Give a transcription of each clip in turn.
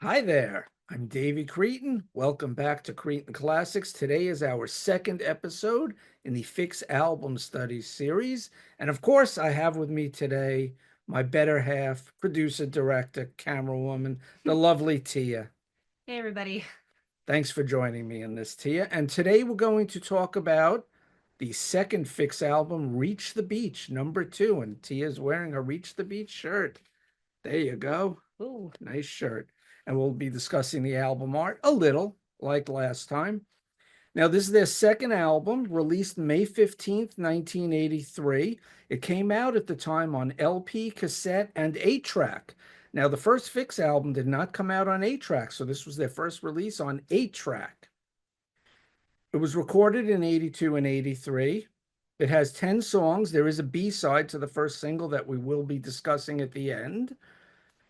Hi there. I'm Davey Cretin. Welcome back to Cretin Classics. Today is our second episode in the Fixx album studies series. And of course, I have with me today my better half, producer, director, camera woman, the lovely Tia. Hey everybody. Thanks for joining me in this, Tia. And today we're going to talk about the second Fixx album, Reach the Beach, #2. And Tia's wearing a Reach the Beach shirt. There you go. Ooh. Nice shirt. And we'll be discussing the album art a little, like last time. Now, this is their second album, released May 15th, 1983. It came out at the time on LP, cassette, and 8-track. Now, the first Fixx album did not come out on 8-track, so this was their first release on 8-track. It was recorded in 82 and 83. It has 10 songs. There is a B-side to the first single that we will be discussing at the end.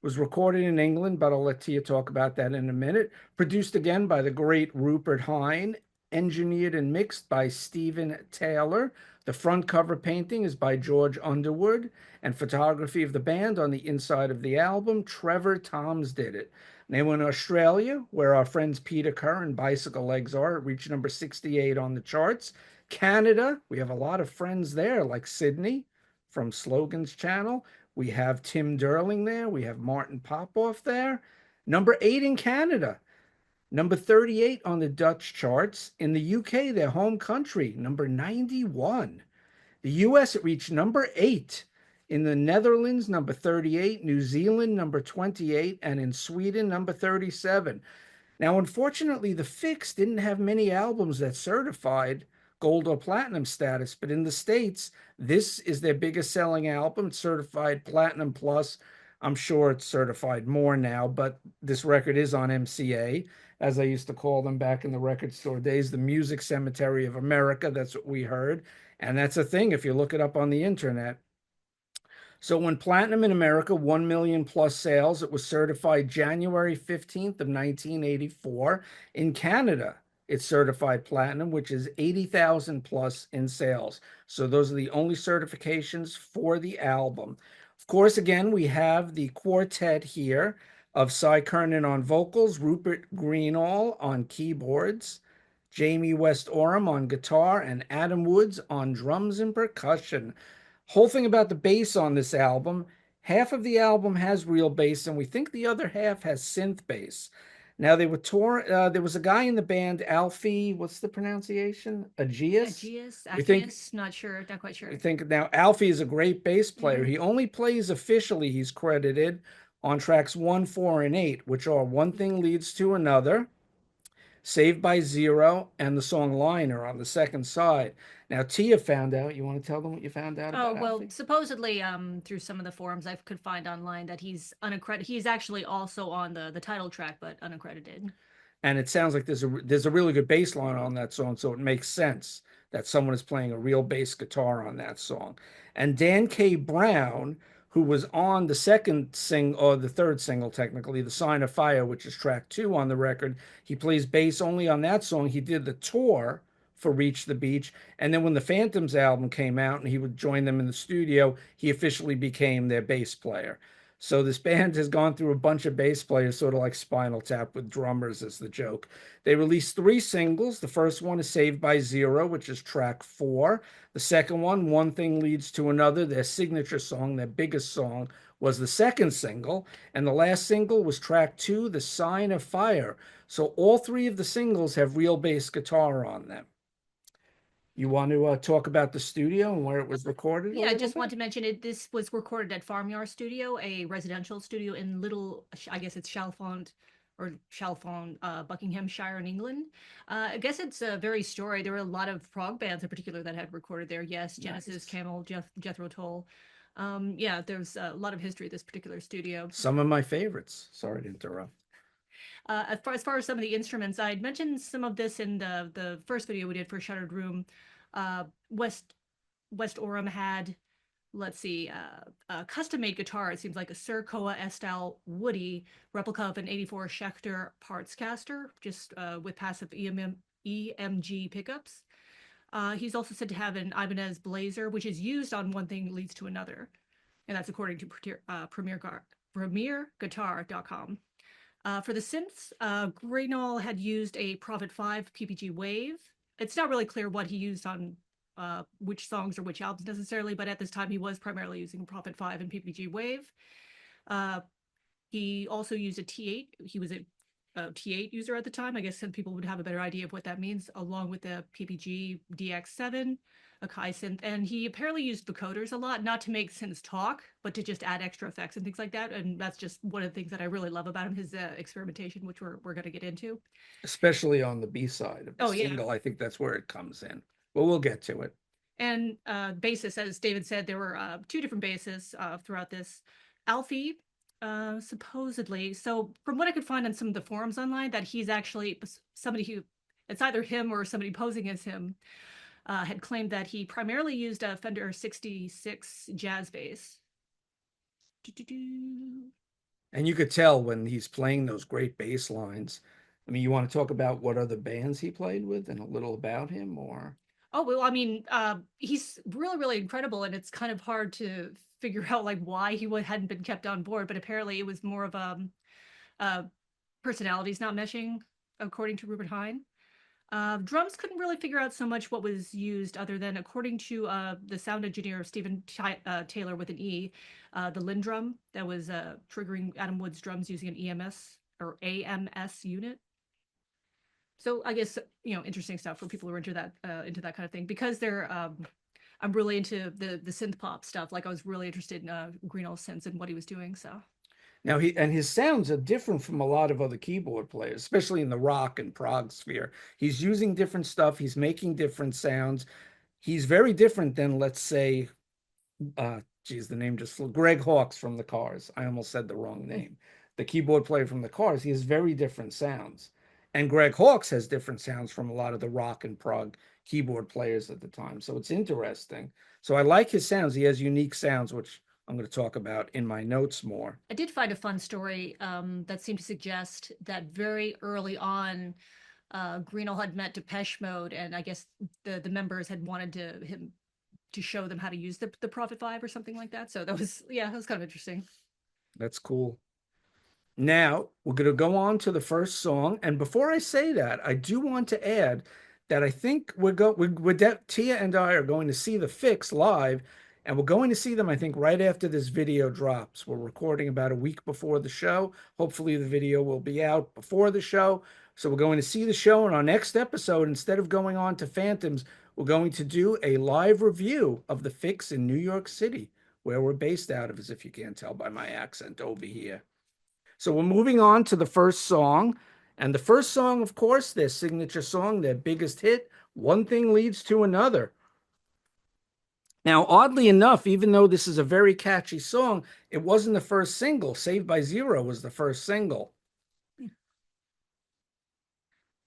Was recorded in England, but I'll let Tia talk about that in a minute. Produced again by the great Rupert Hine, engineered and mixed by Stephen Taylor. The front cover painting is by George Underwood, and photography of the band on the inside of the album, Trevor Toms did it. They were in Australia, where our friends Peter Kerr and Bicycle Legs are. It reached number 68 on the charts. Canada, we have a lot of friends there, like Sydney from Slogan's channel. We have Tim Derling there. We have Martin Popoff there. #8 in Canada. #38 on the Dutch charts. In the UK, their home country, #91. The US, it reached #8. In the Netherlands, #38. New Zealand, #28. And in Sweden, #37. Now, unfortunately, the Fixx didn't have many albums that certified gold or platinum status, but in the States, this is their biggest selling album. It's certified platinum plus. I'm sure it's certified more now, but this record is on MCA, as I used to call them back in the record store days, the Music Cemetery of America. That's what we heard. And that's a thing if you look it up on the internet. So when platinum in America, 1 million plus sales, it was certified January 15th of 1984. In Canada, it's certified platinum, which is 80,000 plus in sales. So those are the only certifications for the album. Of course, again, we have the quartet here of Cy Kernan on vocals, Rupert Greenall on keyboards, Jamie West Oram on guitar, and Adam Woods on drums and percussion. Whole thing about the bass on this album, half of the album has real bass, and we think the other half has synth bass. Now they were tour. There was a guy in the band, Alfie. What's the pronunciation? Aegeus. Aegeus, We think Accius, not sure, not quite we sure. think now Alfie is a great bass player. Hmm. He only plays officially. He's credited on tracks 1, 4, and 8, which are One Thing Leads to Another, Saved by Zero, and the song Liner on the second side. Now Tia found out. You want to tell them what you found out Oh, about well, Alfie? supposedly, through some of the forums I could find online that he's unaccredited. He's actually also on the title track, but unaccredited. And it sounds like there's a really good bass line on that song, so it makes sense that someone is playing a real bass guitar on that song. And Dan K. Brown, who was on the second single or the third single technically, The Sign of Fire, which is track 2 on the record, he plays bass only on that song. He did the tour for Reach the Beach, and then when the Phantoms album came out and he would join them in the studio, he officially became their bass player. So this band has gone through a bunch of bass players, sort of like Spinal Tap with drummers, is the joke. They released 3 singles. The first one is Saved by Zero, which is track 4. The second one, One Thing Leads to Another, their signature song, their biggest song, was the second single. And the last single was track 2, The Sign of Fire. So all 3 of the singles have real bass guitar on them. You want to talk about the studio and where it was recorded a Yeah, I little just bit? want to mention it. This was recorded at Farmyard Studio, a residential studio in Little, I guess it's Chalfont or Chalfont, Buckinghamshire in England. I guess it's a very storied. There were a lot of prog bands in particular that had recorded there. Yes, Genesis, Nice. Camel, Jethro Tull. Yeah, there's a lot of history at this particular studio. Some of my favorites. Sorry to interrupt. As far as some of the instruments, I had mentioned some of this in the first video we did for Shuttered Room. Uh, West Oram had, let's see, a custom made guitar. It seems like a Sir Koa S style Woody replica of an '84 Schecter Partscaster, just with passive EMG pickups. He's also said to have an Ibanez Blazer, which is used on One Thing Leads to Another, and that's according to PremierGuitar.com. For the synths, Greenall had used a Prophet 5 PPG Wave. It's not really clear what he used on which songs or which albums necessarily, but at this time he was primarily using Prophet 5 and PPG Wave. Uh, he also used a T8. He was a T8 user at the time. I guess some people would have a better idea of what that means, along with the PPG DX7, a Kai synth. And he apparently used vocoders a lot, not to make synths talk, but to just add extra effects and things like that. And that's just one of the things that I really love about him, his experimentation, which we're going to get into. Especially on the B side of the Oh, yeah. single. I think that's where it comes in. But we'll get to it. And bassists, as David said, there were two different bassists throughout this. Alfie, supposedly, so from what I could find on some of the forums online, that he's actually somebody who, it's either him or somebody posing as him, had claimed that he primarily used a Fender 66 jazz bass. And you could tell when he's playing those great bass lines. I mean, you want to talk about what other bands he played with and a little about him, or? Oh, well, I mean, he's really, really incredible, and it's kind of hard to figure out like why he hadn't been kept on board. But apparently, it was more of uh, personalities not meshing, according to Rupert Hine. Drums couldn't really figure out so much what was used, other than according to the sound engineer Stephen Taylor with an E, the Linn drum that was triggering Adam Wood's drums using an EMS or AMS unit. So I guess interesting stuff for people who are into that kind of thing, because they're I'm really into the synth pop stuff. Like I was really interested in Greenall's synths and what he was doing. So Now his sounds are different from a lot of other keyboard players, especially in the rock and prog sphere. He's using different stuff, he's making different sounds. He's very different than, let's say, geez, the name just flew. Greg Hawkes from the Cars. I almost said the wrong name. The keyboard player from the Cars. He has very different sounds. And Greg Hawkes has different sounds from a lot of the rock and prog keyboard players at the time. So it's interesting. So I like his sounds. He has unique sounds, which I'm going to talk about in my notes more. I did find a fun story that seemed to suggest that very early on, Greenall had met Depeche Mode, and I guess the members had wanted him to show them how to use the Prophet 5 or something like that. So that was that was kind of interesting. That's cool. Now we're going to go on to the first song, and before I say that, I do want to add that I think Tia and I are going to see the Fixx live, and we're going to see them, I think, right after this video drops. We're recording about a week before the show. Hopefully, the video will be out before the show. So we're going to see the show, and our next episode, instead of going on to Phantoms, we're going to do a live review of the Fixx in New York City, where we're based out of, as if you can't tell by my accent over here. So we're moving on to the first song. And the first song, of course, their signature song, their biggest hit, One Thing Leads to Another. Now, oddly enough, even though this is a very catchy song, it wasn't the first single. Saved by Zero was the first single.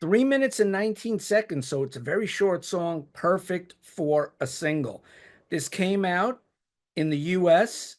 3 minutes and 19 seconds, so it's a very short song, perfect for a single. This came out in the US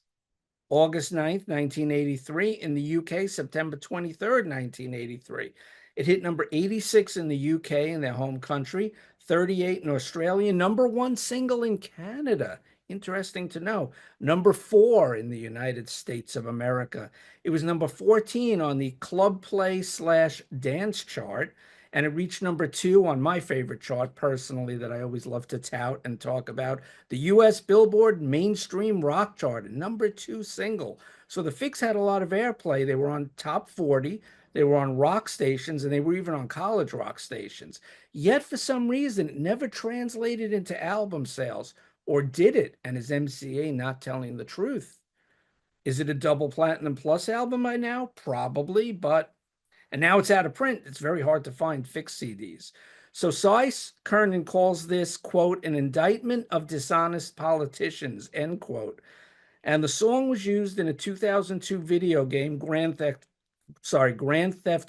August 9th, 1983. In the UK, September 23rd, 1983. It hit number 86 in the UK, in their home country, 38 in Australia, number one single in Canada. Interesting to know. Number 4 in the United States of America. It was number 14 on the Club Play / Dance chart, and it reached number 2 on my favorite chart, personally, that I always love to tout and talk about, the US Billboard Mainstream Rock Chart, number 2 single. So the Fixx had a lot of airplay. They were on top 40, they were on rock stations, and they were even on college rock stations. Yet for some reason, it never translated into album sales. Or did it? And is MCA not telling the truth? Is it a double platinum plus album by now? Probably, but and now it's out of print. It's very hard to find Fixx CDs. So Cy Kernan calls this, quote, an indictment of dishonest politicians, end quote. And the song was used in a 2002 video game, Grand Theft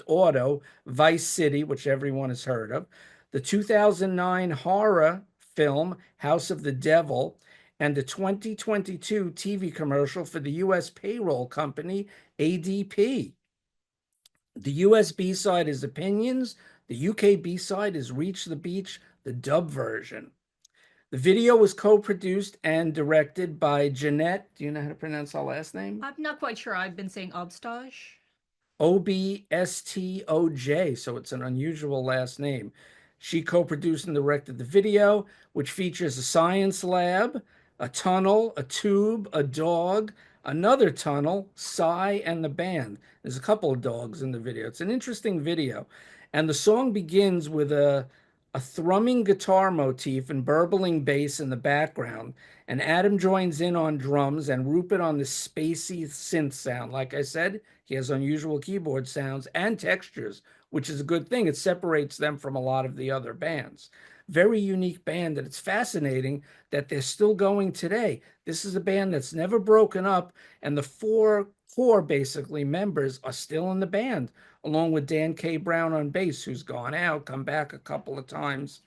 Auto Vice City, which everyone has heard of, the 2009 horror film House of the Devil, and the 2022 TV commercial for the US payroll company ADP. The US B-side is Opinions. The UK B-side is Reach the Beach, the dub version. The video was co-produced and directed by Jeanette. Do you know how to pronounce her last name? I'm not quite sure. I've been saying Obstage. Obstoj, so it's an unusual last name. She co-produced and directed the video, which features a science lab, a tunnel, a tube, a dog, another tunnel, Psy, and the band. There's a couple of dogs in the video. It's an interesting video. And the song begins with a thrumming guitar motif and burbling bass in the background. And Adam joins in on drums and Rupert on the spacey synth sound. Like I said, he has unusual keyboard sounds and textures, which is a good thing. It separates them from a lot of the other bands. Very unique band, and it's fascinating that they're still going today. This is a band that's never broken up, and the four core basically members are still in the band, along with Dan K. Brown on bass, who's gone out, come back a couple of times.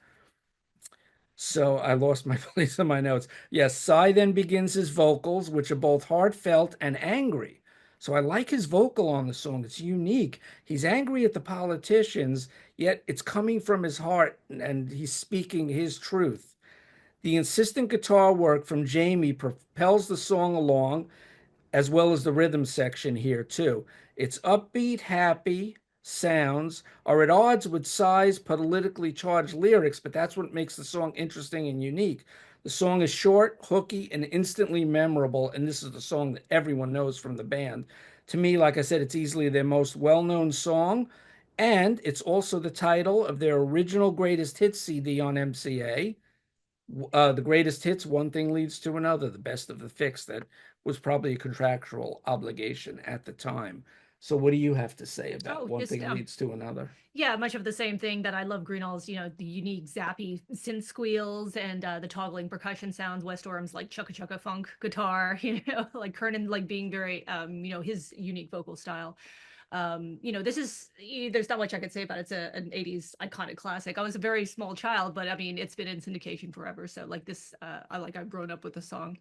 So I lost my place in my notes. Yes, Psy then begins his vocals, which are both heartfelt and angry. So I like his vocal on the song. It's unique. He's angry at the politicians, yet it's coming from his heart and he's speaking his truth. The insistent guitar work from Jamie propels the song along, as well as the rhythm section here too. Its upbeat, happy sounds are at odds with Psy's politically charged lyrics, but that's what makes the song interesting and unique. The song is short, hooky, and instantly memorable, and this is the song that everyone knows from the band. To me, like I said, it's easily their most well-known song, and it's also the title of their original greatest hits CD on MCA. The greatest hits, one thing leads to another, the best of the Fixx. That was probably a contractual obligation at the time. So what do you have to say about Oh, one just thing leads to another? yeah, much of the same thing that I love Greenall's, the unique zappy synth squeals and the toggling percussion sounds. West Orum's like chugga chugga funk guitar, like Kernan like being very his unique vocal style. This is there's not much I could say about it. It's an 80s iconic classic. I was a very small child, but I mean it's been in syndication forever. So like this I've grown up with the song.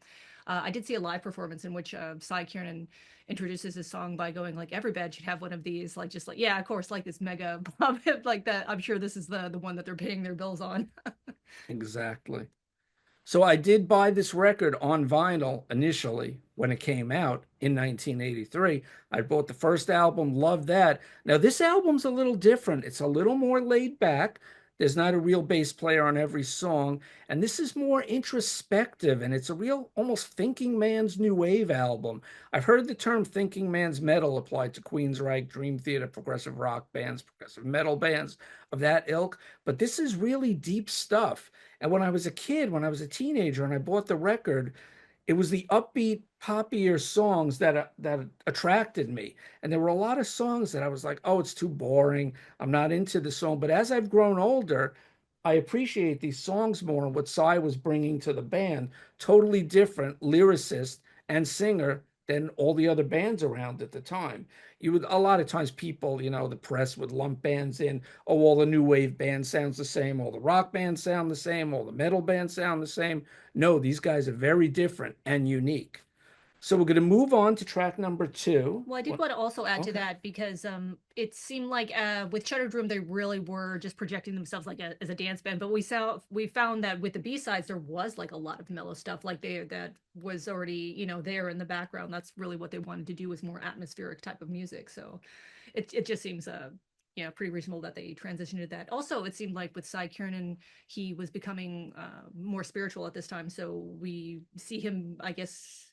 I did see a live performance in which Cy Kiernan introduces his song by going like every band should have one of these, like just like yeah, of course, like this mega pop hit like that. I'm sure this is the one that they're paying their bills on. Exactly. So I did buy this record on vinyl initially when it came out in 1983. I bought the first album, loved that. Now this album's a little different. It's a little more laid back. There's not a real bass player on every song, and this is more introspective, and it's a real almost thinking man's new wave album. I've heard the term thinking man's metal applied to Queensryche, Dream Theater, progressive rock bands, progressive metal bands of that ilk, but this is really deep stuff. And when I was a kid, when I was a teenager, and I bought the record, it was the upbeat, poppier songs that attracted me. And there were a lot of songs that I was like, "Oh, it's too boring. I'm not into the song." But as I've grown older, I appreciate these songs more and what Cy was bringing to the band. Totally different lyricist and singer than all the other bands around at the time. You would a lot of times people, the press would lump bands in. Oh, all the new wave bands sounds the same, all the rock bands sound the same, all the metal bands sound the same. No, these guys are very different and unique. So we're going to move on to track number two. Well, I did want to also add to Okay. that because it seemed like with Shuttered Room they really were just projecting themselves like as a dance band, but we found that with the B-sides there was like a lot of mellow stuff like that was already there in the background. That's really what they wanted to do, was more atmospheric type of music. So it just seems pretty reasonable that they transitioned to that. Also, it seemed like with Cy Kiernan, he was becoming more spiritual at this time, so we see him, I guess,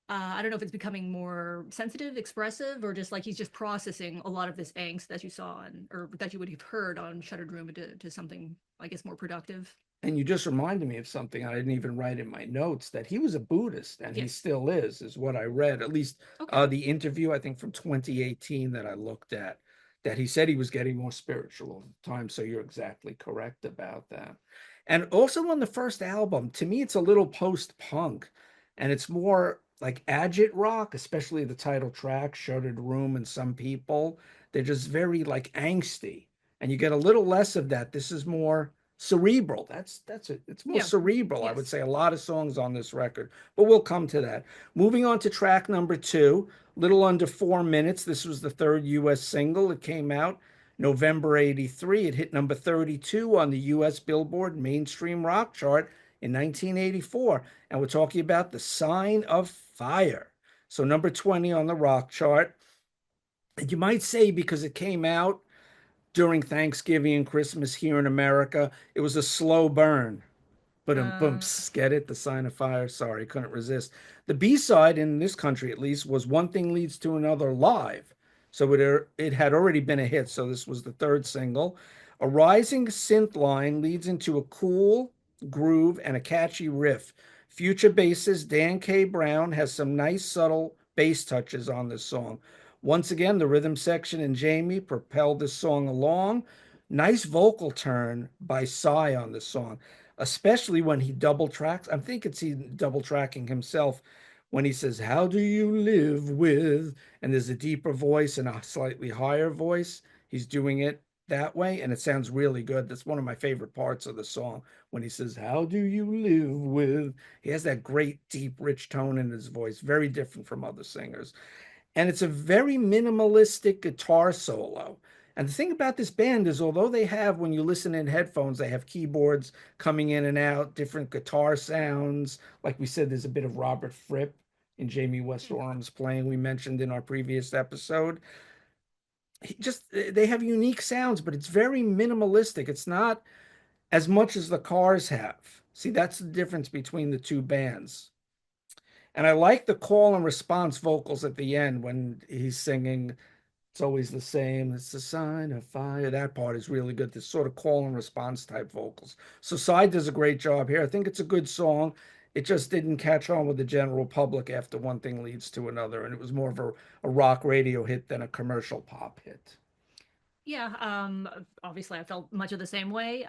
I don't know if it's becoming more sensitive, expressive, or just like he's just processing a lot of this angst that you saw or that you would have heard on Shuttered Room to something, I guess, more productive. And you just reminded me of something I didn't even write in my notes, that he was a Buddhist and he Yes. still is what I read, at least Okay. the interview, I think from 2018 that I looked at, that he said he was getting more spiritual at the time. So you're exactly correct about that. And also on the first album, to me, it's a little post-punk and it's more like agit rock, especially the title track, Shuttered Room, and Some People. They're just very like angsty. And you get a little less of that. This is more cerebral. That's it. It's more Yeah. cerebral, I would Yes. say. A lot of songs on this record, but we'll come to that. Moving on to track number two, little under 4 minutes. This was the third U.S. single. It came out November '83. It hit number 32 on the U.S. Billboard Mainstream Rock Chart in 1984, and we're talking about the Sign of Fire. So number 20 on the rock chart. You might say because it came out during Thanksgiving and Christmas here in America, it was a slow burn. But Uh, bumps, get it? The Sign of Fire. Sorry, couldn't resist. The B side in this country, at least, was One Thing Leads to Another live. So it had already been a hit. So this was the third single. A rising synth line leads into a cool groove and a catchy riff. Future bassist Dan K. Brown has some nice subtle bass touches on this song. Once again, the rhythm section and Jamie propelled this song along. Nice vocal turn by Psy on this song, especially when he double tracks. I think it's he double tracking himself when he says, "How do you live with?" And there's a deeper voice and a slightly higher voice. He's doing it that way, and it sounds really good. That's one of my favorite parts of the song when he says, "How do you live with?" He has that great, deep, rich tone in his voice, very different from other singers. And it's a very minimalistic guitar solo. And the thing about this band is, although they have, when you listen in headphones, they have keyboards coming in and out, different guitar sounds. Like we said, there's a bit of Robert Fripp in Jamie West Orham's playing, we mentioned in our previous episode. They have unique sounds, but it's very minimalistic. It's not as much as the Cars have. See, that's the difference between the two bands. And I like the call and response vocals at the end when he's singing. It's always the same. It's a sign of fire. That part is really good. This sort of call and response type vocals. So Side does a great job here. I think it's a good song. It just didn't catch on with the general public after One Thing Leads to Another, and it was more of a rock radio hit than a commercial pop hit. Yeah, obviously I felt much of the same way.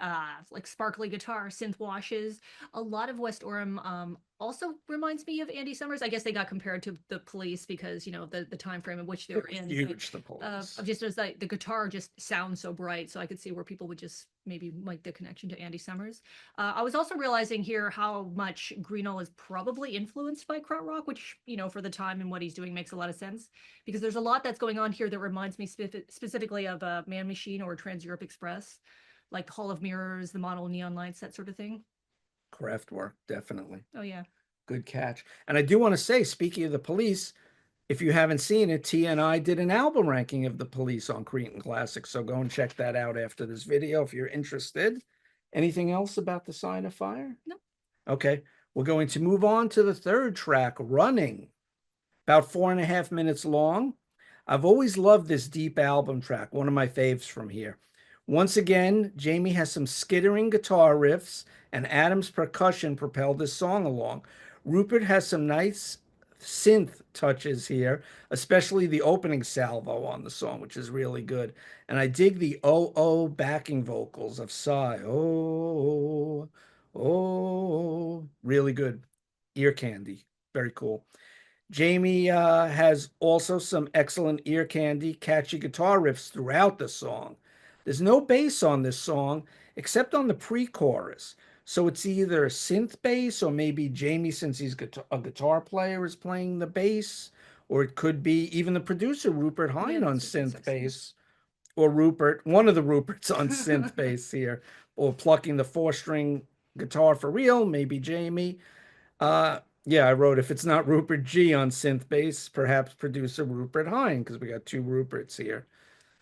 Like sparkly guitar, synth washes. A lot of West Orham also reminds me of Andy Summers. I guess they got compared to the Police because, the time frame in which they They were were in. But huge, the Police. just as like the guitar just sounds so bright, so I could see where people would just maybe make the connection to Andy Summers. I was also realizing here how much Greenall is probably influenced by krautrock, which, for the time and what he's doing makes a lot of sense because there's a lot that's going on here that reminds me specifically of Man Machine or Trans Europe Express, like the Hall of Mirrors, the model neon lights, that sort of thing. Kraftwerk, definitely. Oh yeah. Good catch. And I do want to say, speaking of the Police, if you haven't seen it, T and I did an album ranking of the Police on Cretan Classics. So go and check that out after this video if you're interested. Anything else about the Sign of Fire? No. Okay, we're going to move on to the third track, Running, about 4.5 minutes long. I've always loved this deep album track, one of my faves from here. Once again, Jamie has some skittering guitar riffs, and Adam's percussion propelled this song along. Rupert has some nice synth touches here, especially the opening salvo on the song, which is really good. And I dig the oh backing vocals of Psy. Oh, oh, really good. Ear candy. Very cool. Jamie has also some excellent ear candy, catchy guitar riffs throughout the song. There's no bass on this song except on the pre-chorus. So it's either synth bass or maybe Jamie, since he's a guitar player, is playing the bass, or it could be even the producer, Rupert Yeah, Hine, on that's what the synth saxophone. bass, or Rupert, one of the Ruperts on synth bass here, or plucking the four-string guitar for real, maybe Jamie. Yeah, I wrote if it's not Rupert G on synth bass, perhaps producer Rupert Hine, because we got two Ruperts here.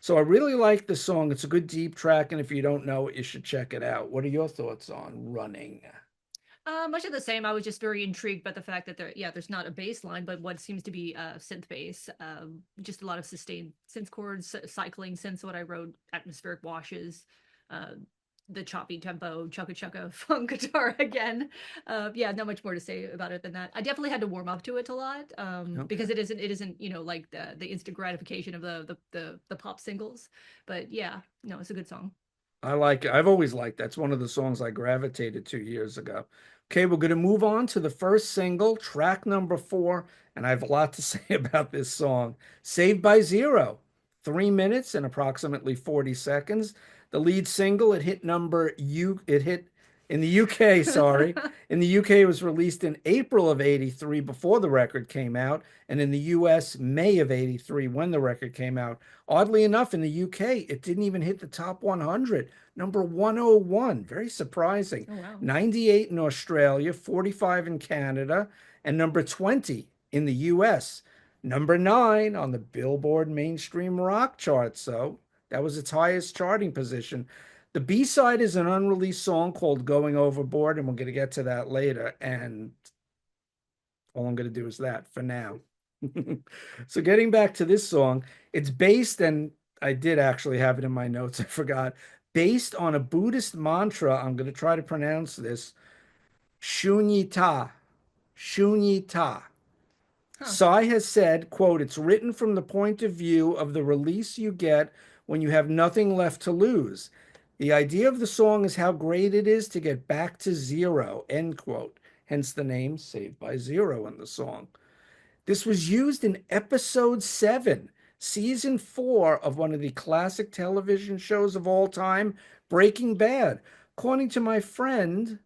So I really like the song. It's a good deep track, and if you don't know it, you should check it out. What are your thoughts on Running? Much of the same. I was just very intrigued by the fact that there's not a bass line, but what seems to be synth bass. Just a lot of sustained synth chords, cycling synths. What I wrote, atmospheric washes, uh, the choppy tempo, chugga chugga funk guitar again. Yeah, not much more to say about it than that. I definitely had to warm up to it a lot, Okay. because it isn't like the instant gratification of the pop singles. But yeah, no, it's a good song. I like it. I've always liked that. It's one of the songs I gravitated to years ago. Okay, we're going to move on to the first single, track number 4, and I have a lot to say about this song. Saved by Zero, 3 minutes and approximately 40 seconds. The lead single, it hit in the UK, sorry. In the UK, it was released in April of 83 before the record came out, and in the US, May of 83 when the record came out. Oddly enough, in the UK, it didn't even hit the top 100, number 101. Very surprising. Oh wow. 98 in Australia, 45 in Canada, and number 20 in the US. Number 9 on the Billboard Mainstream Rock chart. So that was its highest charting position. The B side is an unreleased song called Going Overboard, and we're going to get to that later. And all I'm going to do is that for now. So, getting back to this song, it's based, and I did actually have it in my notes, I forgot, based on a Buddhist mantra. I'm going to try to pronounce this Shunyata. Shunyata. Huh. Sai has said, quote, it's written from the point of view of the release you get when you have nothing left to lose. The idea of the song is how great it is to get back to zero, end quote. Hence the name Saved by Zero in the song. This was used in episode 7, season 4 of one of the classic television shows of all time, Breaking Bad. According to my friend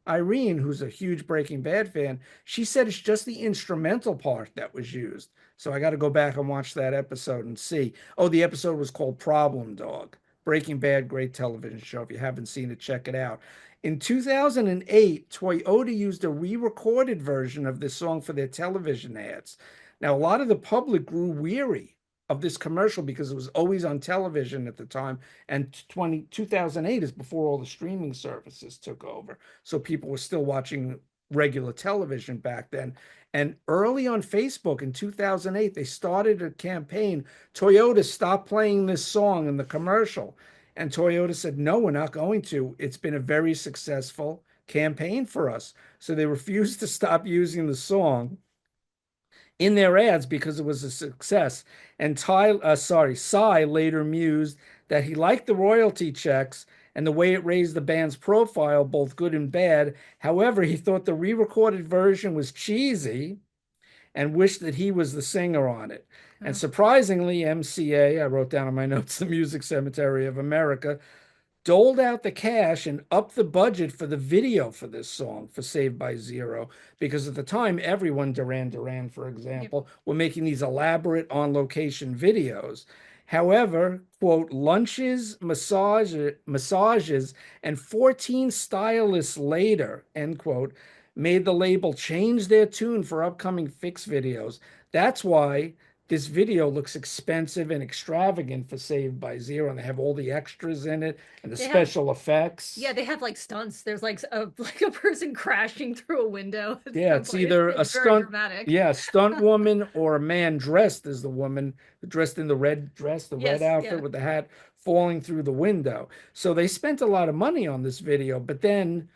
Irene, who's a huge Breaking Bad fan, she said it's just the instrumental part that was used. So I got to go back and watch that episode and see. Oh, the episode was called Problem Dog. Breaking Bad, great television show. If you haven't seen it, check it out. In 2008, Toyota used a re recorded version of this song for their television ads. Now, a lot of the public grew weary of this commercial because it was always on television at the time. And 2008 is before all the streaming services took over. So people were still watching regular television back then. And early on Facebook in 2008, they started a campaign. Toyota, stop playing this song in the commercial. And Toyota said, no, we're not going to. It's been a very successful campaign for us. So they refused to stop using the song in their ads because it was a success. And Psy later mused that he liked the royalty checks and the way it raised the band's profile, both good and bad. However, he thought the re-recorded version was cheesy and wished that he was the singer on it. And surprisingly, MCA, I wrote down in my notes, the Music Cemetery of America, doled out the cash and upped the budget for the video for this song for Saved by Zero, because at the time everyone, Duran Duran for example, were making these elaborate on location videos. However, quote, lunches, massages, and 14 stylists later, end quote, made the label change their tune for upcoming Fixx videos. That's why this video looks expensive and extravagant for Saved by Zero, and they have all the extras in it and the They have, special effects. yeah, they have like stunts. There's like a person crashing through a window at Yeah, some it's point. either a It's very stunt, dramatic. yeah, stunt woman or a man dressed as the woman, dressed in the red dress, the red Yes, outfit yeah. with the hat falling through the window. So they spent a lot of money on this video, but then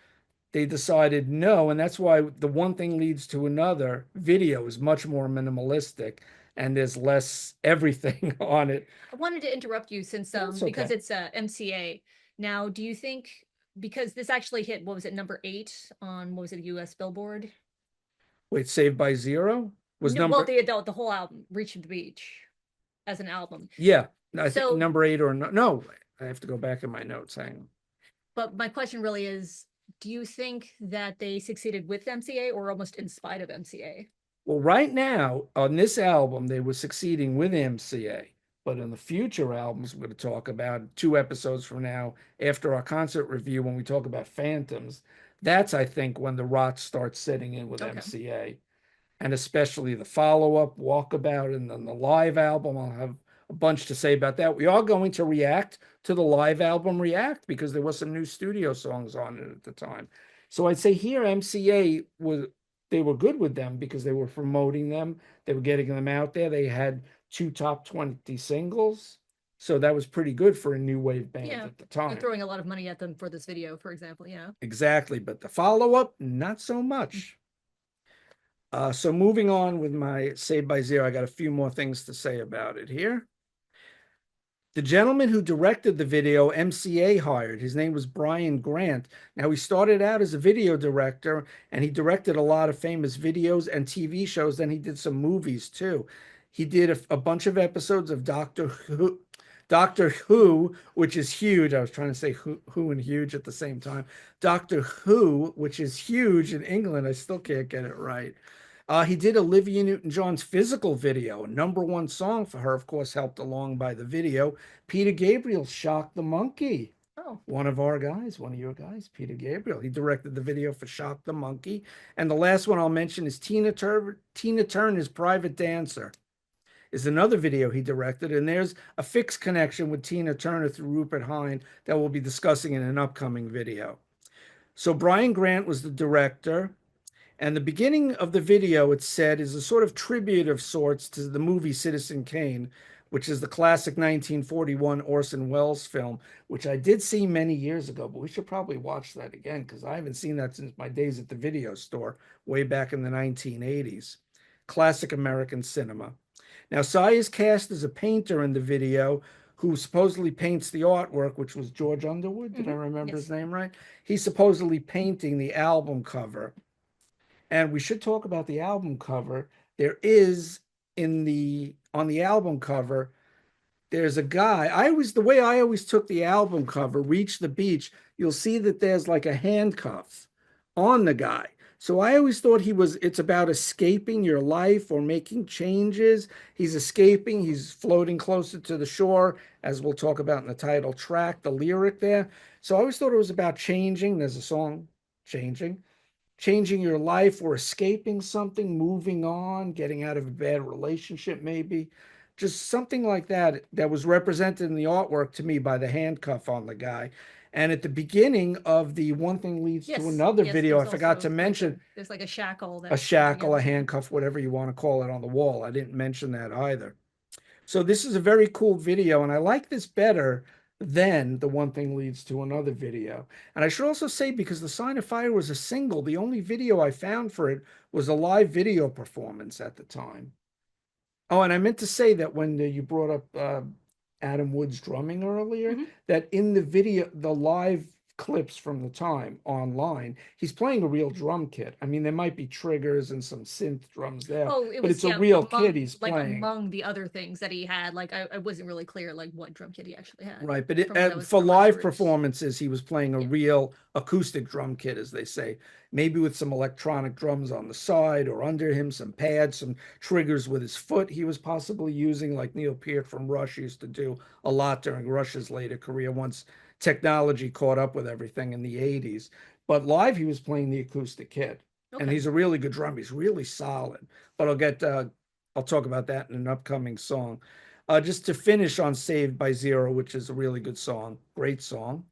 they decided no, and that's why the one thing leads to another. Video is much more minimalistic and there's less everything on it. I wanted to interrupt you since That's because okay. it's MCA. Now, do you think because this actually hit what was it, number 8 on what was it, US Billboard? Wait, Saved by Zero was No, well, number, the whole album, Reach of the Beach, as an album. yeah, I think So, number 8 or no, no, I have to go back in my notes. Hang on. but my question really is, do you think that they succeeded with MCA or almost in spite of MCA? Well, right now on this album, they were succeeding with MCA, but in the future albums, we're going to talk about 2 episodes from now, after our concert review, when we talk about Phantoms, that's, I think, when the rot starts setting in with Okay. MCA, and especially the follow-up, Walkabout, and then the live album. I'll have a bunch to say about that. We are going to react to the live album React because there was some new studio songs on it at the time. So I'd say here MCA was, they were good with them because they were promoting them, they were getting them out there. They had 2 top 20 singles. So that was pretty good for a new wave band Yeah, at the they're time. throwing a lot of money at them for this video, for example. Yeah. Exactly. But the follow-up, not so much. So moving on with my Saved by Zero, I got a few more things to say about it here. The gentleman who directed the video, MCA hired, his name was Brian Grant. Now, he started out as a video director and he directed a lot of famous videos and TV shows. Then he did some movies too. He did a bunch of episodes of Doctor Who, which is huge. I was trying to say who and huge at the same time. Doctor Who, which is huge in England. I still can't get it right. He did Olivia Newton-John's Physical video, a #1 song for her, of course, helped along by the video. Peter Gabriel, Shock the Monkey. Oh, One of our guys, one of your guys, Peter Gabriel. He directed the video for Shock the Monkey. And the last one I'll mention is Tina Turner's Private Dancer. is another video he directed. And there's a Fixx connection with Tina Turner through Rupert Hine that we'll be discussing in an upcoming video. So Brian Grant was the director. And the beginning of the video, it said, is a sort of tribute of sorts to the movie Citizen Kane, which is the classic 1941 Orson Welles film, which I did see many years ago, but we should probably watch that again because I haven't seen that since my days at the video store way back in the 1980s. Classic American cinema. Now, Sy is cast as a painter in the video who supposedly paints the artwork, which was George Underwood. Did I remember his name right? He's supposedly painting the album cover. And we should talk about the album cover. There is on the album cover, there's a guy. The way I always took the album cover, Reach the Beach, you'll see that there's like a handcuff on the guy. So I always thought it's about escaping your life or making changes. He's escaping, he's floating closer to the shore, as we'll talk about in the title track, the lyric there. So I always thought it was about changing. There's a song, changing your life or escaping something, moving on, getting out of a bad relationship, maybe. Just something like that that was represented in the artwork to me by the handcuff on the guy. And at the beginning of the One Thing Leads to Another video, I forgot to mention there's like a shackle, a shackle, a handcuff, whatever you want to call it on the wall. I didn't mention that either. So this is a very cool video, and I like this better than the One Thing Leads to Another video. And I should also say, because The Sign of Fire was a single, the only video I found for it was a live video performance at the time. Oh, and I meant to say that when you brought up Adam Wood's drumming earlier, that in the video, the live clips from the time online, he's playing a real drum kit. I mean, there might be triggers and some synth drums there, but it's a real kit he's playing. Among the other things that he had, like I wasn't really clear like what drum kit he actually had. Right, but for live performances, he was playing a real acoustic drum kit, as they say, maybe with some electronic drums on the side or under him, some pads, some triggers with his foot he was possibly using, like Neil Peart from Rush used to do a lot during Rush's later career once technology caught up with everything in the 80s. But live, he was playing the acoustic kit. And he's a really good drummer. He's really solid. But I'll talk about that in an upcoming song. Just to finish on Saved by Zero, which is a really good song. Great song.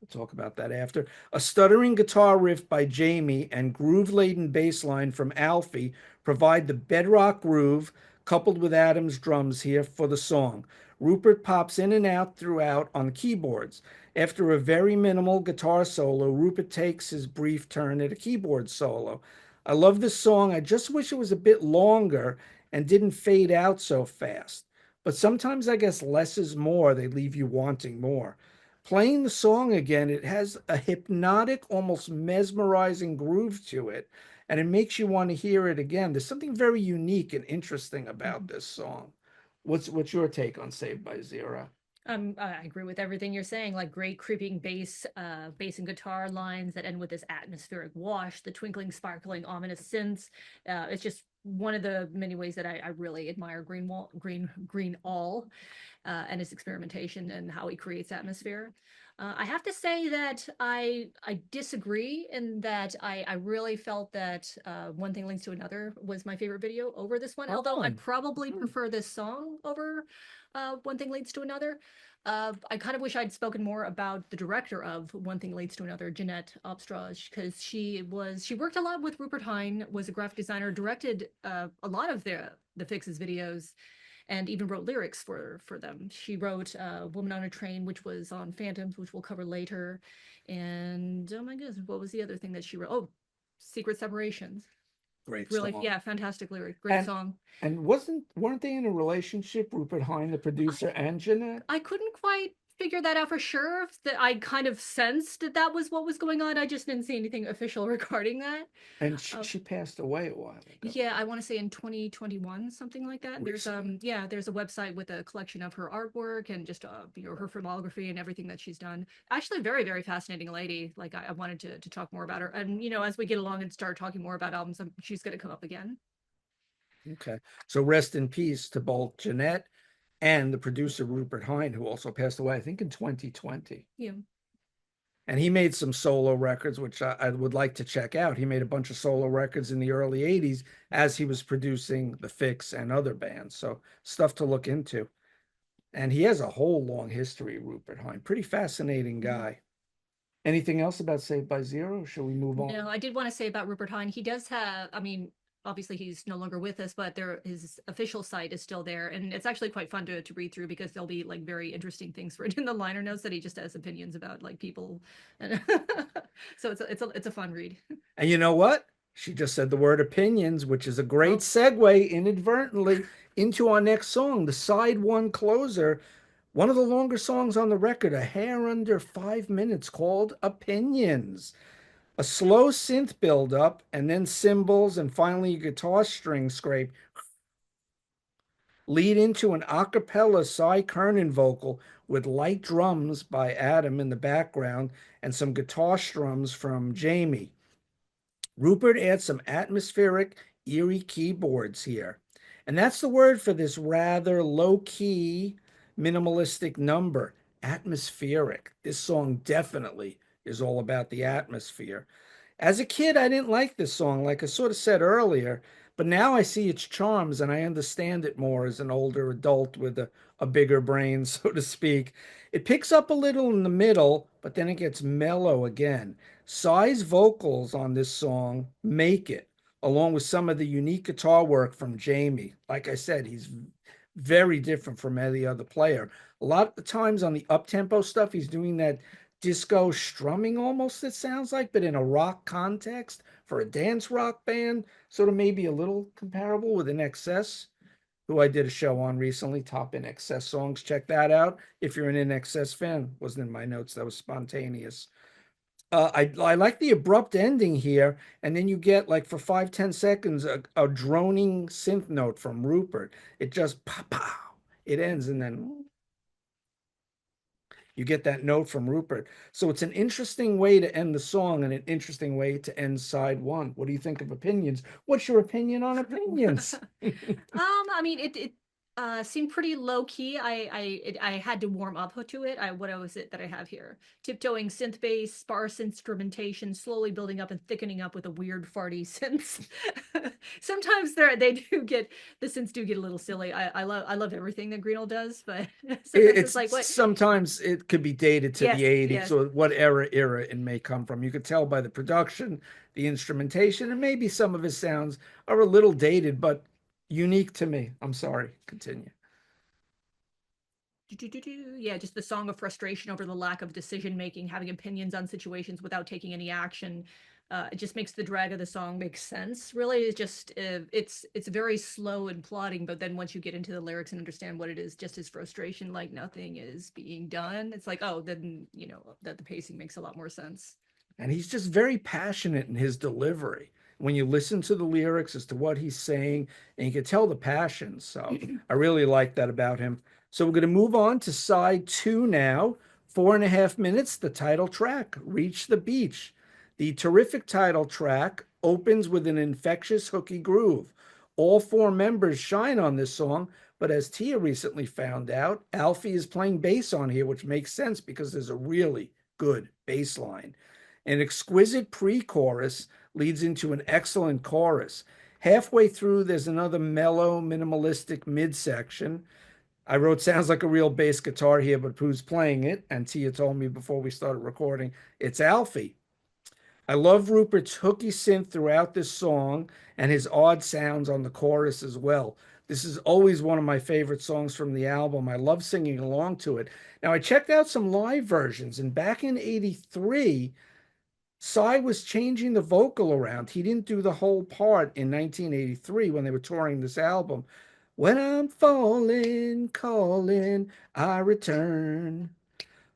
We'll talk about that after. A stuttering guitar riff by Jamie and groove-laden bass line from Alfie provide the bedrock groove coupled with Adam's drums here for the song. Rupert pops in and out throughout on the keyboards. After a very minimal guitar solo, Rupert takes his brief turn at a keyboard solo. I love this song. I just wish it was a bit longer and didn't fade out so fast. But sometimes I guess less is more. They leave you wanting more. Playing the song again, it has a hypnotic, almost mesmerizing groove to it, and it makes you want to hear it again. There's something very unique and interesting about this song. What's your take on Saved by Zero? I agree with everything you're saying. Like great creeping bass and guitar lines that end with this atmospheric wash, the twinkling, sparkling, ominous synths. It's just one of the many ways that I really admire Greenall and his experimentation and how he creates atmosphere. I have to say that I disagree in that I really felt that One Thing Leads to Another was my favorite video over this one. Although I probably prefer this song over One Thing Leads to Another. I kind of wish I'd spoken more about the director of One Thing Leads to Another, Jeanette Obstrage, because she worked a lot with Rupert Hine, was a graphic designer, directed a lot of the Fixx's videos, and even wrote lyrics for them. She wrote Woman on a Train, which was on Phantoms, which we'll cover later. And oh my goodness, what was the other thing that she wrote? Oh, Secret Separations. Great really song. Yeah, fantastic lyric, great song. And weren't they in a relationship, Rupert Hine, the producer, and Jeanette? I couldn't quite figure that out for sure. That I kind of sensed that was what was going on. I just didn't see anything official regarding that. And she passed away a while ago. Yeah, I want to say in 2021, something like that. Recently. There's a website with a collection of her artwork and just her filmography and everything that she's done. Actually, a very, very fascinating lady. Like I wanted to talk more about her. And as we get along and start talking more about albums, she's going to come up again. Okay. So rest in peace to both Jeanette and the producer Rupert Hine, who also passed away, I think, in 2020. Yeah. And he made some solo records, which I would like to check out. He made a bunch of solo records in the early 80s as he was producing the Fixx and other bands. So stuff to look into. And he has a whole long history, Rupert Hine. Pretty fascinating Mhm. guy. Anything else about Saved by Zero? Shall we move on? No, I did want to say about Rupert Hine. He does have, I mean, obviously he's no longer with us, but there his official site is still there, and it's actually quite fun to read through because there'll be like very interesting things written in the liner notes that he just has opinions about like people, and so it's a fun read. And you know what? She just said the word opinions, which is a great Oh, segue inadvertently into our next song, the side one closer, one of the longer songs on the record, a hair under 5 minutes, called Opinions. A slow synth build up, and then cymbals, and finally a guitar string scrape lead into an a cappella Cy Kernan vocal with light drums by Adam in the background and some guitar strums from Jamie. Rupert adds some atmospheric, eerie keyboards here. And that's the word for this rather low key, minimalistic number, atmospheric. This song definitely is all about the atmosphere. As a kid, I didn't like this song, like I sort of said earlier, but now I see its charms and I understand it more as an older adult with a bigger brain, so to speak. It picks up a little in the middle, but then it gets mellow again. Cy's vocals on this song make it, along with some of the unique guitar work from Jamie. Like I said, he's very different from any other player. A lot of the times on the up-tempo stuff, he's doing that disco strumming almost, it sounds like, but in a rock context for a dance rock band, sort of maybe a little comparable with INXS, who I did a show on recently, top INXS songs. Check that out if you're an INXS fan. Wasn't in my notes, that was spontaneous. I like the abrupt ending here, and then you get like for 5-10 seconds a droning synth note from Rupert. It just pow pow. It ends, and then you get that note from Rupert. So it's an interesting way to end the song and an interesting way to end side one. What do you think of opinions? What's your opinion on opinions? I mean, it seemed pretty low key. I had to warm up to it. What was it that I have here? Tiptoeing synth bass, sparse instrumentation, slowly building up and thickening up with a weird farty synths. Sometimes they do get the synths do get a little silly. I love everything that Greenell does, but sometimes it's It's like what? sometimes it could be dated to the Yes, 80s yes. or what era it may come from. You could tell by the production, the instrumentation, and maybe some of his sounds are a little dated, but unique to me. I'm sorry. Continue. Yeah, just the song of frustration over the lack of decision making, having opinions on situations without taking any action. It just makes the drag of the song make sense. Really, it's just it's very slow and plodding, but then once you get into the lyrics and understand what it is, just his frustration, like nothing is being done. It's like, oh, then that the pacing makes a lot more sense. And he's just very passionate in his delivery. When you listen to the lyrics as to what he's saying, and you can tell the passion. So I really like that about him. So we're going to move on to side two now. 4.5 minutes, the title track, Reach the Beach. The terrific title track opens with an infectious hooky groove. All four members shine on this song, but as Tia recently found out, Alfie is playing bass on here, which makes sense because there's a really good bass line. An exquisite pre chorus leads into an excellent chorus. Halfway through, there's another mellow, minimalistic midsection. I wrote sounds like a real bass guitar here, but who's playing it? And Tia told me before we started recording, it's Alfie. I love Rupert's hooky synth throughout this song and his odd sounds on the chorus as well. This is always one of my favorite songs from the album. I love singing along to it. Now, I checked out some live versions, and back in 83, Cy was changing the vocal around. He didn't do the whole part in 1983 when they were touring this album. When I'm falling, calling, I return,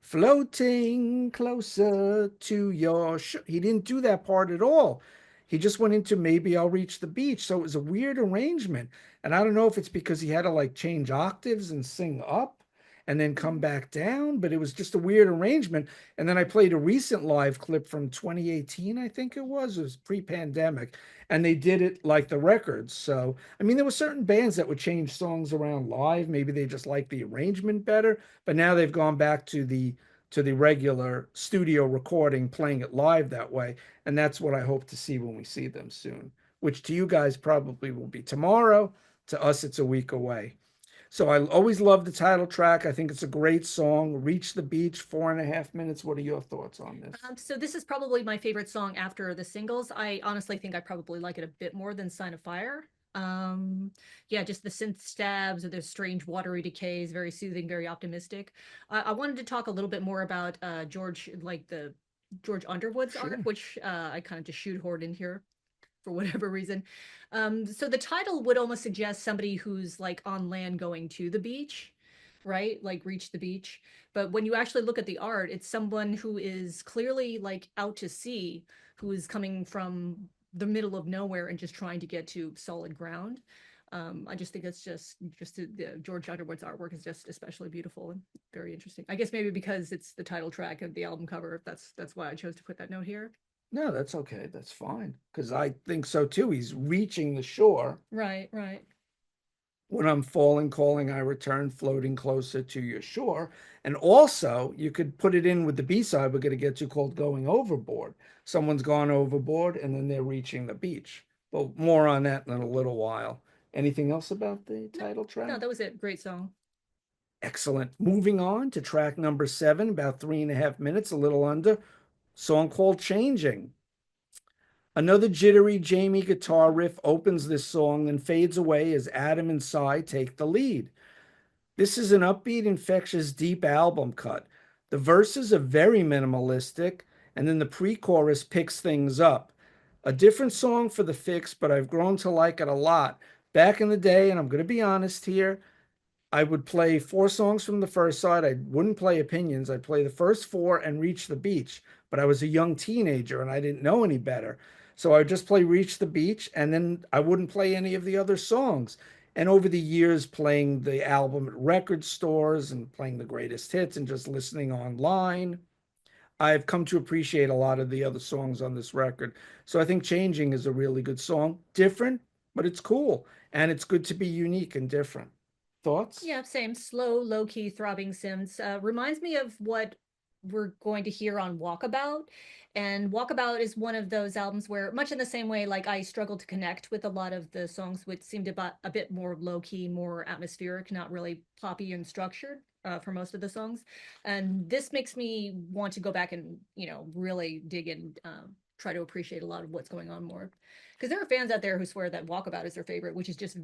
floating closer to your He didn't do that part at all. He just went into maybe I'll reach the beach. So it was a weird arrangement. And I don't know if it's because he had to like change octaves and sing up and then come back down, but it was just a weird arrangement. And then I played a recent live clip from 2018, I think it was. It was pre-pandemic, and they did it like the records. So, I mean, there were certain bands that would change songs around live. Maybe they just like the arrangement better, but now they've gone back to the to the regular studio recording, playing it live that way. And that's what I hope to see when we see them soon, which to you guys probably will be tomorrow. To us, it's a week away. So I always love the title track. I think it's a great song. Reach the Beach, 4.5 minutes. What are your thoughts on this? So this is probably my favorite song after the singles. I honestly think I probably like it a bit more than Sign of Fire. Um, yeah, just the synth stabs or the strange watery decays, very soothing, very optimistic. I wanted to talk a little bit more about George, like the George Underwood's art, Sure. which I kind of just shoehorned in here for whatever reason. So the title would almost suggest somebody who's like on land going to the beach, right? Like reach the beach. But when you actually look at the art, it's someone who is clearly like out to sea, who is coming from the middle of nowhere and just trying to get to solid ground. I just think it's just George Underwood's artwork is just especially beautiful and very interesting. I guess maybe because it's the title track of the album cover. That's why I chose to put that note here. No, that's okay. That's fine. Because I think so too. He's reaching the shore. Right, right. When I'm falling, calling, I return, floating closer to your shore. And also, you could put it in with the B-side we're going to get to called Going Overboard. Someone's gone overboard and then they're reaching the beach. But more on that in a little while. Anything else about the No, title no, track? that was it. Great song. Excellent. Moving on to track number 7, about 3.5 minutes, a little under. Song called Changing. Another jittery Jamie guitar riff opens this song and fades away as Adam and Cy take the lead. This is an upbeat, infectious, deep album cut. The verses are very minimalistic, and then the pre chorus picks things up. A different song for the Fixx, but I've grown to like it a lot. Back in the day, and I'm going to be honest here, I would play 4 songs from the first side. I wouldn't play opinions. I'd play the first 4 and Reach the Beach. But I was a young teenager and I didn't know any better. So I would just play Reach the Beach and then I wouldn't play any of the other songs. And over the years, playing the album at record stores and playing the greatest hits and just listening online, I've come to appreciate a lot of the other songs on this record. So I think Changing is a really good song. Different, but it's cool. And it's good to be unique and different. Thoughts? Yeah, same. Slow, low-key, throbbing synths. Reminds me of what we're going to hear on Walkabout. And Walkabout is one of those albums where, much in the same way, like I struggled to connect with a lot of the songs, which seemed about a bit more low-key, more atmospheric, not really poppy and structured for most of the songs. And this makes me want to go back and, really dig in, try to appreciate a lot of what's going on more. Because there are fans out there who swear that Walkabout is their favorite, which is just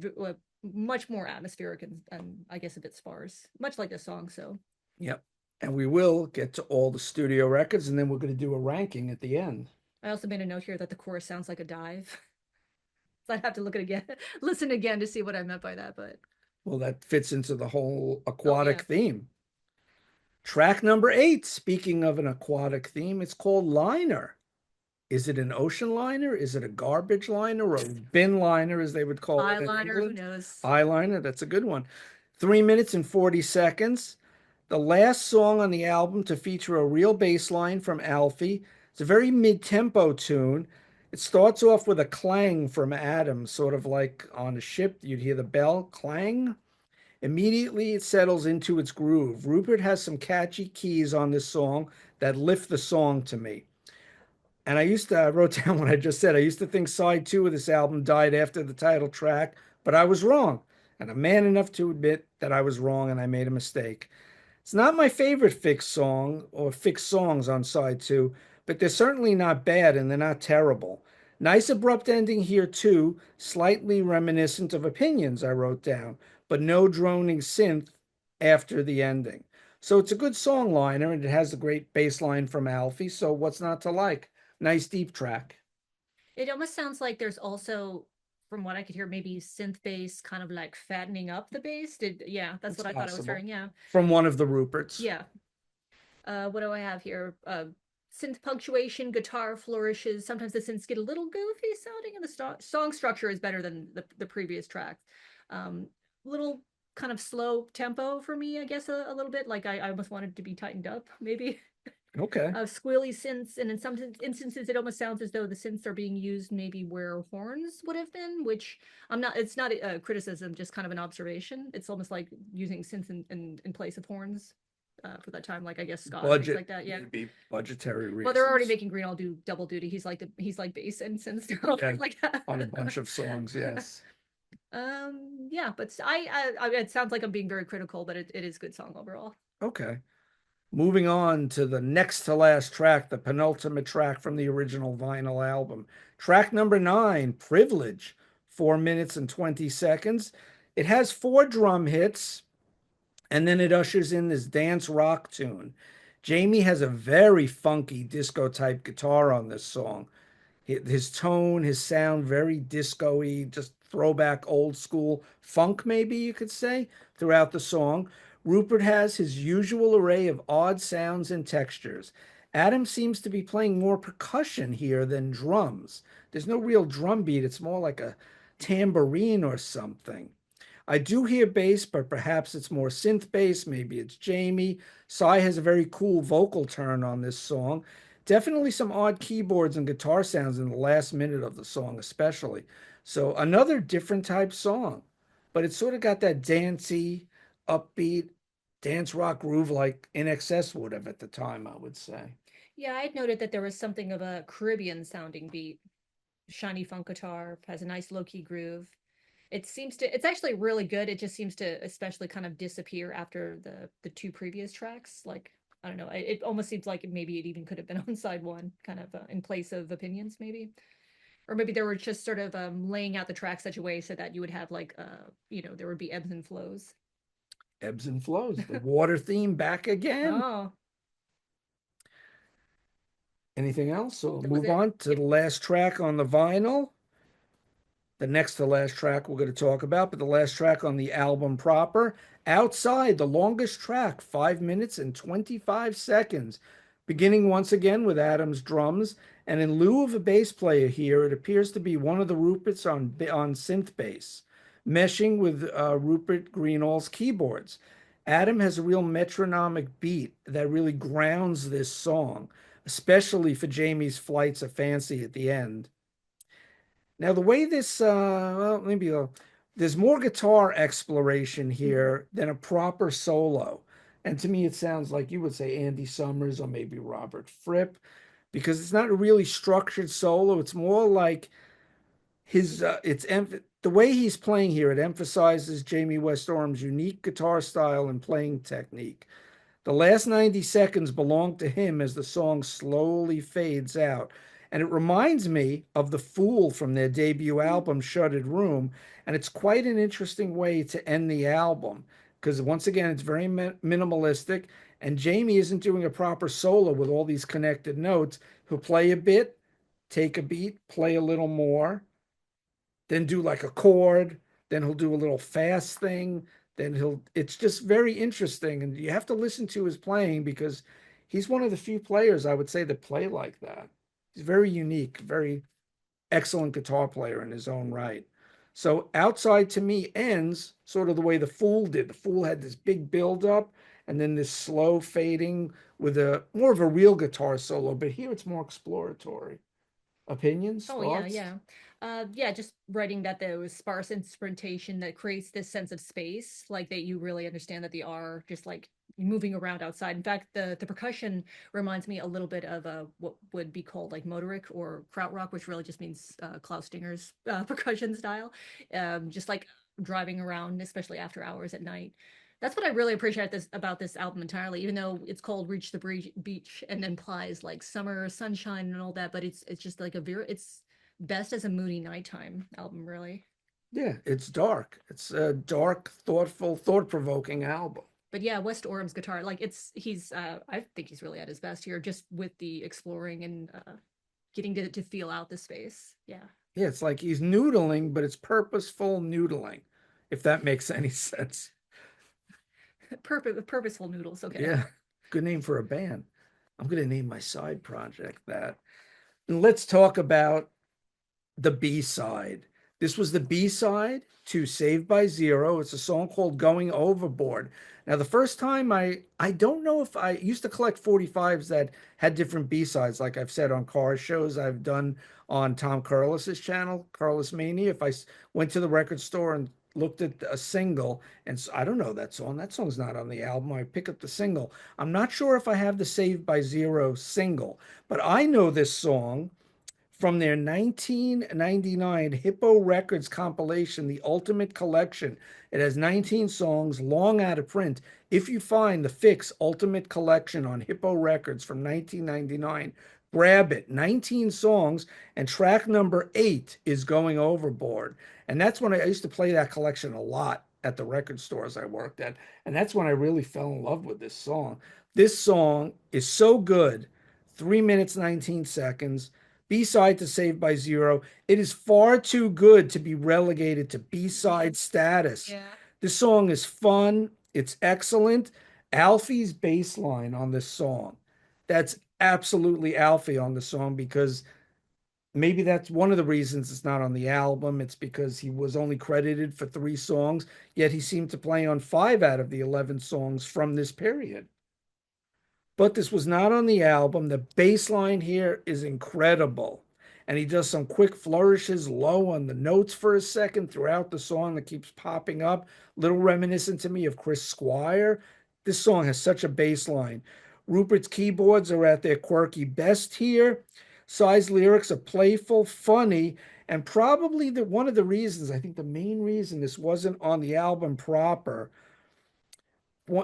much more atmospheric and I guess a bit sparse, much like this song. So Yep. And we will get to all the studio records and then we're going to do a ranking at the end. I also made a note here that the chorus sounds like a dive. So I'd have to look at again, listen again to see what I meant by that. But Well, that fits into the whole oh yeah, aquatic theme. Track number 8, speaking of an aquatic theme, it's called Liner. Is it an ocean liner? Is it a garbage liner or a bin liner, as they would call it in eyeliner, who England? knows? Eyeliner, that's a good one. 3 minutes and 40 seconds. The last song on the album to feature a real bass line from Alfie. It's a very mid-tempo tune. It starts off with a clang from Adam, sort of like on a ship, you'd hear the bell clang. Immediately it settles into its groove. Rupert has some catchy keys on this song that lift the song to me. And I wrote down what I just said. I used to think side 2 of this album died after the title track, but I was wrong. And I'm man enough to admit that I was wrong and I made a mistake. It's not my favorite Fixx song or Fixx songs on side 2, but they're certainly not bad and they're not terrible. Nice abrupt ending here too, slightly reminiscent of Opinions I wrote down, but no droning synth after the ending. So it's a good song liner and it has a great bass line from Alfie, so what's not to like? Nice deep track. It almost sounds like there's also, from what I could hear, maybe synth bass kind of like fattening up the bass. Yeah, that's It's what I thought I was possible. hearing. Yeah, From one of the Ruperts. yeah. What do I have here? Synth punctuation, guitar flourishes. Sometimes the synths get a little goofy sounding, and the song structure is better than the previous tracks. Little kind of slow tempo for me, I guess, a little bit. Like I almost wanted to be tightened up, maybe. Okay. Squealy synths, and in some instances, it almost sounds as though the synths are being used maybe where horns would have been, which I'm not. It's not a criticism, just kind of an observation. It's almost like using synths in place of horns for that time, like I guess ska and things Budget, like that. Yeah. maybe budgetary Well, they're already reasons. making Green all do double duty. He's like bass and synth stuff Yeah, like that. on a bunch of songs, yes. Yeah, but it sounds like I'm being very critical, but it is good song overall. Okay. Moving on to the next to last track, the penultimate track from the original vinyl album. Track number 9, Privilege, 4 minutes and 20 seconds. It has 4 drum hits, and then it ushers in this dance rock tune. Jamie has a very funky disco type guitar on this song. His tone, his sound, very disco-y, just throwback old school funk, maybe you could say, throughout the song. Rupert has his usual array of odd sounds and textures. Adam seems to be playing more percussion here than drums. There's no real drum beat, it's more like a tambourine or something. I do hear bass, but perhaps it's more synth bass. Maybe it's Jamie. Cy has a very cool vocal turn on this song. Definitely some odd keyboards and guitar sounds in the last minute of the song, especially. So another different type song, but it's sort of got that dancey, upbeat, dance rock groove like In Excess would have at the time, I would say. Yeah, I had noted that there was something of a Caribbean sounding beat. Shiny funk guitar has a nice low key groove. It's actually really good. It just seems to especially kind of disappear after the two previous tracks. Like I don't know, it almost seems like maybe it even could have been on side one, kind of in place of opinions, maybe. Or maybe they were just sort of laying out the track such a way so that you would have like there would be ebbs and flows. Ebbs and flows, the water theme back again. Oh, Anything else? So we'll that was move it. on to the last track on the vinyl. The next to last track we're going to talk about, but the last track on the album proper, Outside, the longest track, 5 minutes and 25 seconds, beginning once again with Adam's drums. And in lieu of a bass player here, it appears to be one of the Ruperts on synth bass, meshing with Rupert Greenall's keyboards. Adam has a real metronomic beat that really grounds this song, especially for Jamie's flights of fancy at the end. Now, the way this, well, maybe there's more guitar exploration here than a proper solo. And to me, it sounds like you would say Andy Summers or maybe Robert Fripp, because it's not a really structured solo. It's more like the way he's playing here, it emphasizes Jamie West Orm's unique guitar style and playing technique. The last 90 seconds belong to him as the song slowly fades out. And it reminds me of The Fool from their debut album, Shuttered Room. And it's quite an interesting way to end the album because, once again, it's very minimalistic. And Jamie isn't doing a proper solo with all these connected notes. He'll play a bit, take a beat, play a little more, then do like a chord, then he'll do a little fast thing, then it's just very interesting. And you have to listen to his playing because he's one of the few players I would say that play like that. He's very unique, very excellent guitar player in his own right. So Outside to me ends sort of the way The Fool did. The Fool had this big build up and then this slow fading with a more of a real guitar solo, but here it's more exploratory. Opinions, Oh yeah, thoughts? yeah. Yeah, just writing that there was sparse instrumentation that creates this sense of space, like that you really understand that they are just like moving around outside. In fact, the percussion reminds me a little bit of what would be called like motoric or krautrock, which really just means Klaus Stinger's percussion style. Just like driving around, especially after hours at night. That's what I really appreciate this about this album entirely, even though it's called "Reach the Beach" and implies like summer sunshine and all that. But it's just like it's best as a moody nighttime album, really. Yeah, it's dark. It's a dark, thoughtful, thought-provoking album. But yeah, West Orum's guitar, like he's I think he's really at his best here, just with the exploring and getting to feel out the space. Yeah, Yeah, it's like he's noodling, but it's purposeful noodling, if that makes any sense. purposeful noodles. Okay. Yeah, good name for a band. I'm going to name my side project that. And let's talk about the B side. This was the B side to Saved by Zero. It's a song called Going Overboard. Now, the first time I don't know if I used to collect 45s that had different B sides, like I've said on car shows I've done on Tom Curlis's channel, Curlis Mania. If I went to the record store and looked at a single, and I don't know that song. That song's not on the album. I pick up the single. I'm not sure if I have the Saved by Zero single, but I know this song from their 1999 Hippo Records compilation, The Ultimate Collection. It has 19 songs, long out of print. If you find the Fixx Ultimate Collection on Hippo Records from 1999, grab it. 19 songs, and track number 8 is Going Overboard. And that's when I used to play that collection a lot at the record stores I worked at. And that's when I really fell in love with this song. This song is so good. 3 minutes, 19 seconds. B-side to Saved by Zero. It is far too good to be relegated to B-side status. Yeah. This song is fun. It's excellent. Alfie's bass line on this song. That's absolutely Alfie on the song, because maybe that's one of the reasons it's not on the album. It's because he was only credited for 3 songs, yet he seemed to play on 5 out of the 11 songs from this period. But this was not on the album. The bass line here is incredible. And he does some quick flourishes low on the notes for a second throughout the song that keeps popping up. Little reminiscent to me of Chris Squire. This song has such a bass line. Rupert's keyboards are at their quirky best here. Psy's lyrics are playful, funny, and probably one of the reasons, I think the main reason this wasn't on the album proper,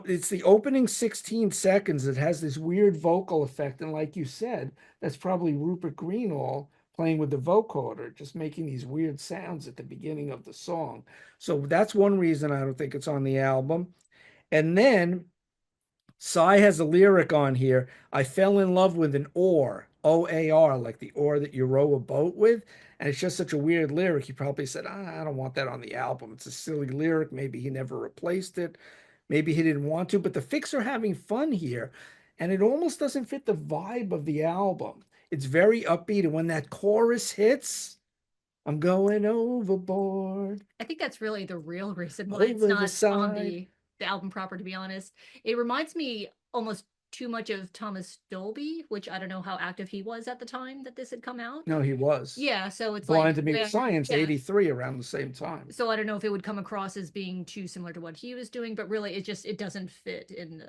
it's the opening 16 seconds that has this weird vocal effect. And like you said, that's probably Rupert Greenall playing with the vocoder, just making these weird sounds at the beginning of the song. So that's one reason I don't think it's on the album. And then Psy has a lyric on here. I fell in love with an oar, OAR, like the oar that you row a boat with. And it's just such a weird lyric. He probably said, I don't want that on the album. It's a silly lyric. Maybe he never replaced it. Maybe he didn't want to, but the Fixx are having fun here. And it almost doesn't fit the vibe of the album. It's very upbeat. And when that chorus hits, I'm going overboard, I think that's really the real reason why it's over the not on side. the album proper, to be honest. It reminds me almost too much of Thomas Dolby, which I don't know how active he was at the time that this had come out. No, he was. Yeah, so it's Blind like to Me with where, Science, yeah. 83, around the same time. So I don't know if it would come across as being too similar to what he was doing, but really it doesn't fit in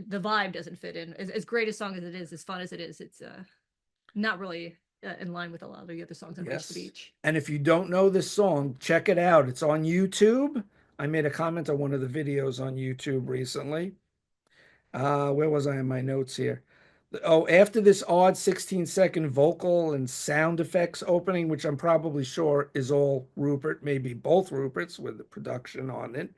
the vibe doesn't fit in. As great a song as it is, as fun as it is, it's not really in line with a lot of the other songs on Reach the Yes. Beach. And if you don't know this song, check it out. It's on YouTube. I made a comment on one of the videos on YouTube recently. Where was I in my notes here? Oh, after this odd 16-second vocal and sound effects opening, which I'm probably sure is all Rupert, maybe both Ruperts with the production on it.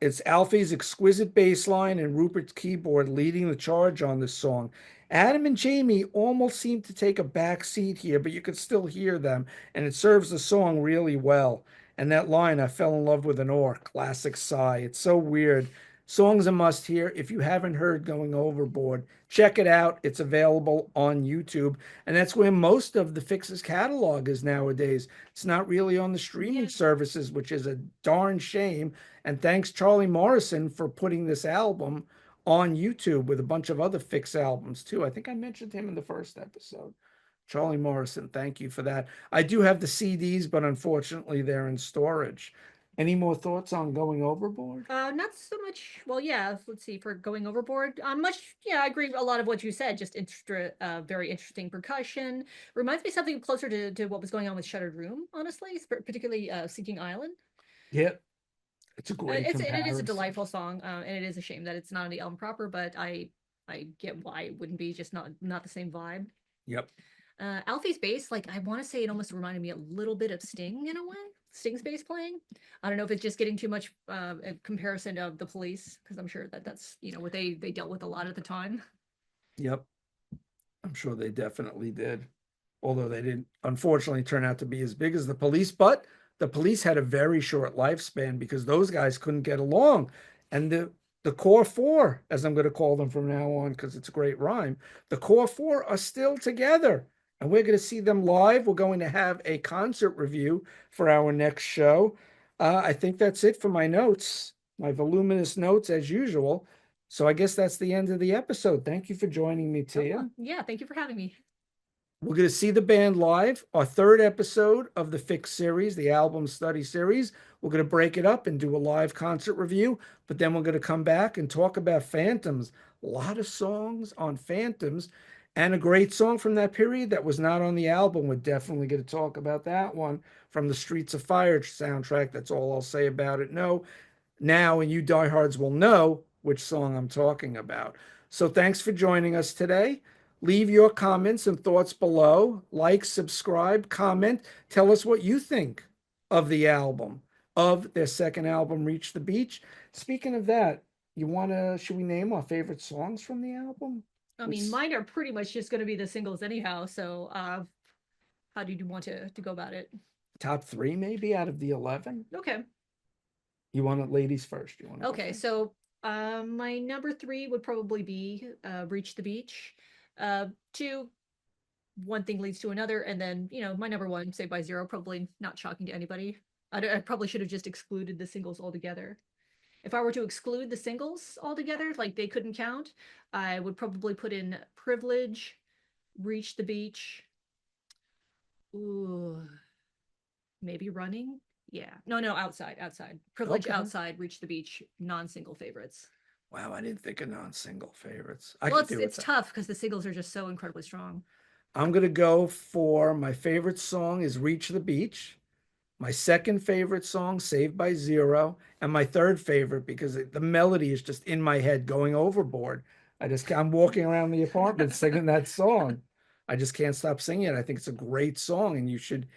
It's Alfie's exquisite bass line and Rupert's keyboard leading the charge on this song. Adam and Jamie almost seem to take a back seat here, but you can still hear them, and it serves the song really well. And that line, I fell in love with an oar, classic Psy. It's so weird. Song's a must hear. If you haven't heard Going Overboard, check it out. It's available on YouTube. And that's where most of the Fixx's catalog is nowadays. It's not really on the streaming services, which is a darn shame. And thanks, Charlie Morrison, for putting this album on YouTube with a bunch of other Fixx albums too. I think I mentioned him in the first episode. Charlie Morrison, thank you for that. I do have the CDs, but unfortunately they're in storage. Any more thoughts on Going Overboard? Not so much. Well, yeah. Let's see. For Going Overboard, much. Yeah, I agree. A lot of what you said. Just very interesting percussion. Reminds me something closer to what was going on with Shuttered Room. Honestly, particularly Sinking Island. Yeah, it's a great It is a comparison. delightful song, and it is a shame that it's not on the album proper. But I get why it wouldn't be, just not the same vibe. Yep. Alfie's bass, like I want to say, it almost reminded me a little bit of Sting in a way. Sting's bass playing. I don't know if it's just getting too much comparison of the Police, because I'm sure that's what they dealt with a lot at the time. Yep. I'm sure they definitely did. Although they didn't, unfortunately, turn out to be as big as the Police, but the Police had a very short lifespan because those guys couldn't get along. And the core four, as I'm going to call them from now on, because it's a great rhyme, the core four are still together. And we're going to see them live. We're going to have a concert review for our next show. I think that's it for my notes, my voluminous notes as usual. So I guess that's the end of the episode. Thank you for joining me, Tia. Yeah, thank you for having me. We're going to see the band live, our third episode of the Fixx series, the album study series. We're going to break it up and do a live concert review, but then we're going to come back and talk about Phantoms. A lot of songs on Phantoms and a great song from that period that was not on the album. We're definitely going to talk about that one from the Streets of Fire soundtrack. That's all I'll say about it. No, now, and you diehards will know which song I'm talking about. So thanks for joining us today. Leave your comments and thoughts below. Like, subscribe, comment. Tell us what you think of the album, of their second album, Reach the Beach. Speaking of that, should we name our favorite songs from the album? I mean, What's mine are pretty much just going to be the singles anyhow. So, how do you want to go about it? top three maybe out of the 11? Okay. You want it ladies first? You want to go Okay. first? So, my number three would probably be Reach the Beach. Two, one thing leads to another. And then, my number one, Saved by Zero, probably not shocking to anybody. I probably should have just excluded the singles altogether. If I were to exclude the singles altogether, like they couldn't count, I would probably put in Privilege, Reach the Beach. Ooh, maybe Running. Yeah. No, no, outside. Privilege, Okay. outside, Reach the Beach, non-single favorites. Wow, I didn't think of non-single favorites. I Well, could it's do it. it's tough because the singles are just so incredibly strong. I'm gonna go for my favorite song is Reach the Beach. My second favorite song, Saved by Zero, and my third favorite because the melody is just in my head, Going Overboard. I'm walking around the apartment singing that song. I just can't stop singing it. I think it's a great song, and you should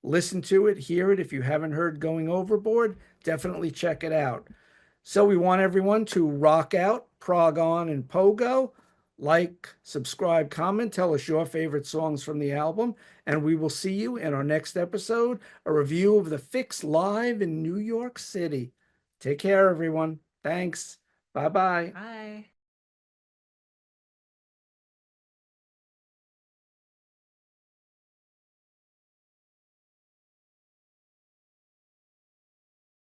listen to it, hear it. If you haven't heard Going Overboard, definitely check it out. So we want everyone to rock out, prog on, and pogo. Like, subscribe, comment, tell us your favorite songs from the album, and we will see you in our next episode, a review of the Fixx live in New York City. Take care, everyone. Thanks. Bye bye. Bye.